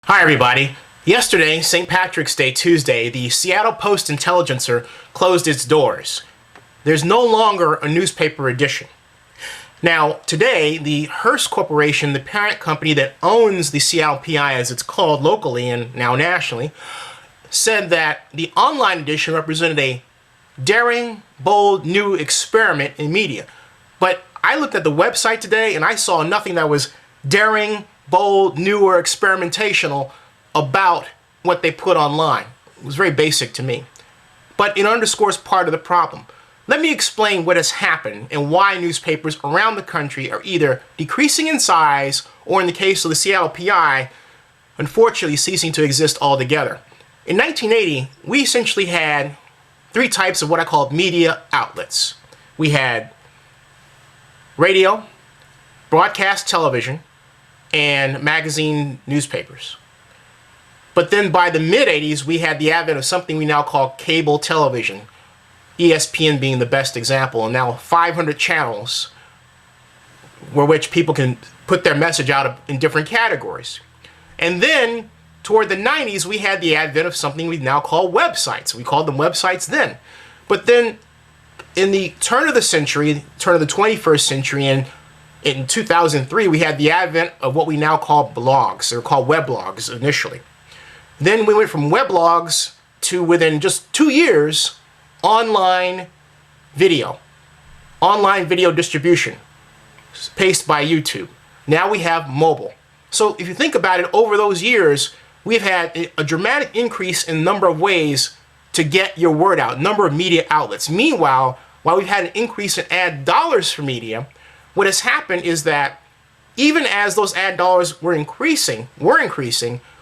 Hi everybody. Yesterday, St. Patrick's Day Tuesday, the Seattle Post-Intelligencer closed its doors. There's no longer a newspaper edition. Now, today, the Hearst Corporation, the parent company that owns the Seattle PI as it's called locally and now nationally, said that the online edition represented a daring, bold, new experiment in media. But I looked at the website today and I saw nothing that was daring, bold, new, or experimentational about what they put online. It was very basic to me. But it underscores part of the problem. Let me explain what has happened and why newspapers around the country are either decreasing in size or, in the case of the Seattle PI, unfortunately ceasing to exist altogether. In 1980, we essentially had three types of what I call media outlets. We had radio, broadcast television, and magazine newspapers. But then by the mid-80s, we had the advent of something we now call cable television, ESPN being the best example, and now 500 channels where which people can put their message out in different categories. And then toward the 90s, we had the advent of something we now call websites. We called them websites then. But then in the turn of the century, turn of the 21st century, and in 2003, we had the advent of what we now call blogs. They're called weblogs initially. Then we went from weblogs to, within just 2 years, online video distribution, paced by YouTube. Now we have mobile. So if you think about it, over those years, we've had a dramatic increase in the number of ways to get your word out, number of media outlets. Meanwhile, while we've had an increase in ad dollars for media, what has happened is that even as those ad dollars were increasing,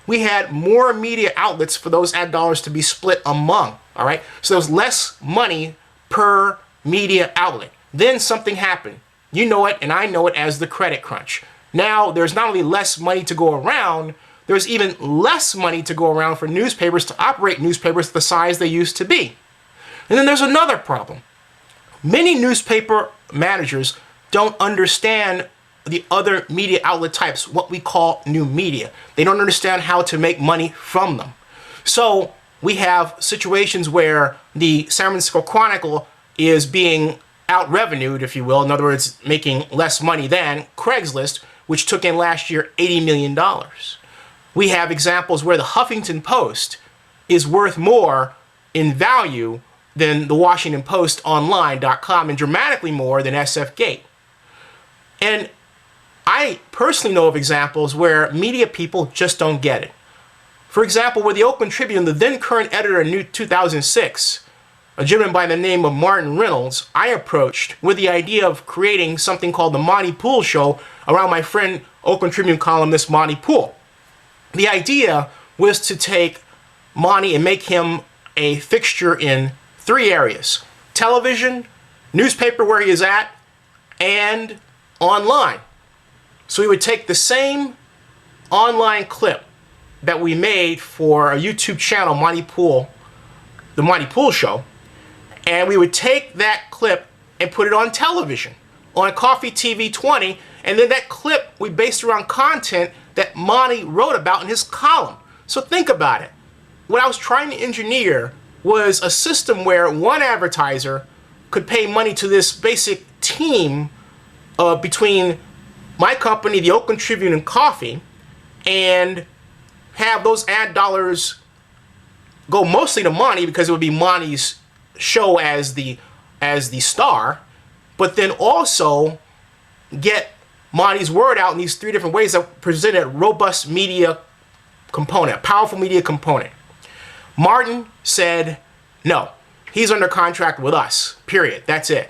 we had more media outlets for those ad dollars to be split among, all right? So there was less money per media outlet. Then something happened. You know it, and I know it as the credit crunch. Now there's not only less money to go around, there's even less money to go around for newspapers to operate newspapers the size they used to be. And then there's another problem. Many newspaper managers don't understand the other media outlet types, what we call new media. They don't understand how to make money from them. So we have situations where the San Francisco Chronicle is being out-revenued, if you will, in other words, making less money than Craigslist, which took in last year $80 million. We have examples where the Huffington Post is worth more in value than the Washington Post online.com and dramatically more than SF Gate. And I personally know of examples where media people just don't get it. For example, with the Oakland Tribune, the then current editor in 2006, a gentleman by the name of Martin Reynolds, I approached with the idea of creating something called the Monty Pool Show around my friend Oakland Tribune columnist Monty Pool. The idea was to take Monty and make him a fixture in three areas: television, newspaper where he is at, and online. So we would take the same online clip that we made for a YouTube channel, Monty Pool, the Monty Pool Show, and we would take that clip and put it on television, on Coffee TV 20, and then that clip we based around content that Monty wrote about in his column. So think about it. What I was trying to engineer was a system where one advertiser could pay money to this basic team between my company, the Oakland Tribune, and Coffee, and have those ad dollars go mostly to Monty because it would be Monty's show as the star, but then also get Monty's word out in these three different ways that presented a robust media component, a powerful media component. Martin said no. He's under contract with us, period. That's it.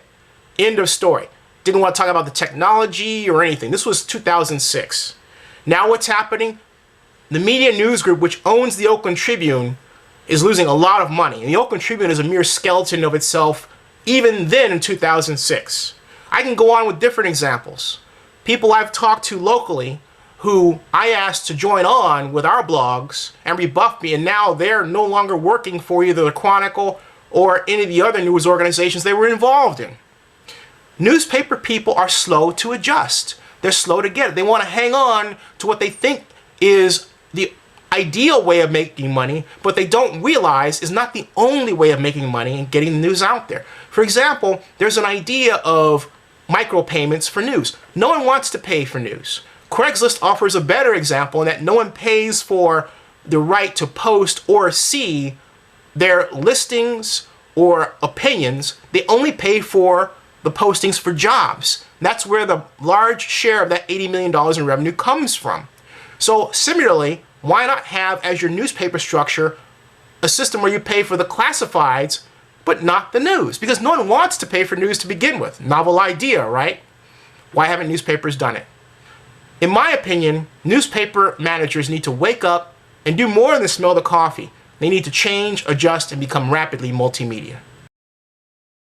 End of story. Didn't want to talk about the technology or anything. This was 2006. Now what's happening? The Media News Group, which owns the Oakland Tribune, is losing a lot of money. And the Oakland Tribune is a mere skeleton of itself, even then in 2006. I can go on with different examples. People I've talked to locally who I asked to join on with our blogs and rebuff me, and now they're no longer working for either the Chronicle or any of the other news organizations they were involved in. Newspaper people are slow to adjust. They're slow to get it. They want to hang on to what they think is the ideal way of making money, but they don't realize is not the only way of making money and getting the news out there. For example, there's an idea of micropayments for news. No one wants to pay for news. Craigslist offers a better example in that no one pays for the right to post or see their listings or opinions. They only pay for the postings for jobs. That's where the large share of that $80 million in revenue comes from. So similarly, why not have as your newspaper structure a system where you pay for the classifieds but not the news? Because no one wants to pay for news to begin with. Novel idea, right? Why haven't newspapers done it? In my opinion, newspaper managers need to wake up and do more than smell the coffee. They need to change, adjust, and become rapidly multimedia.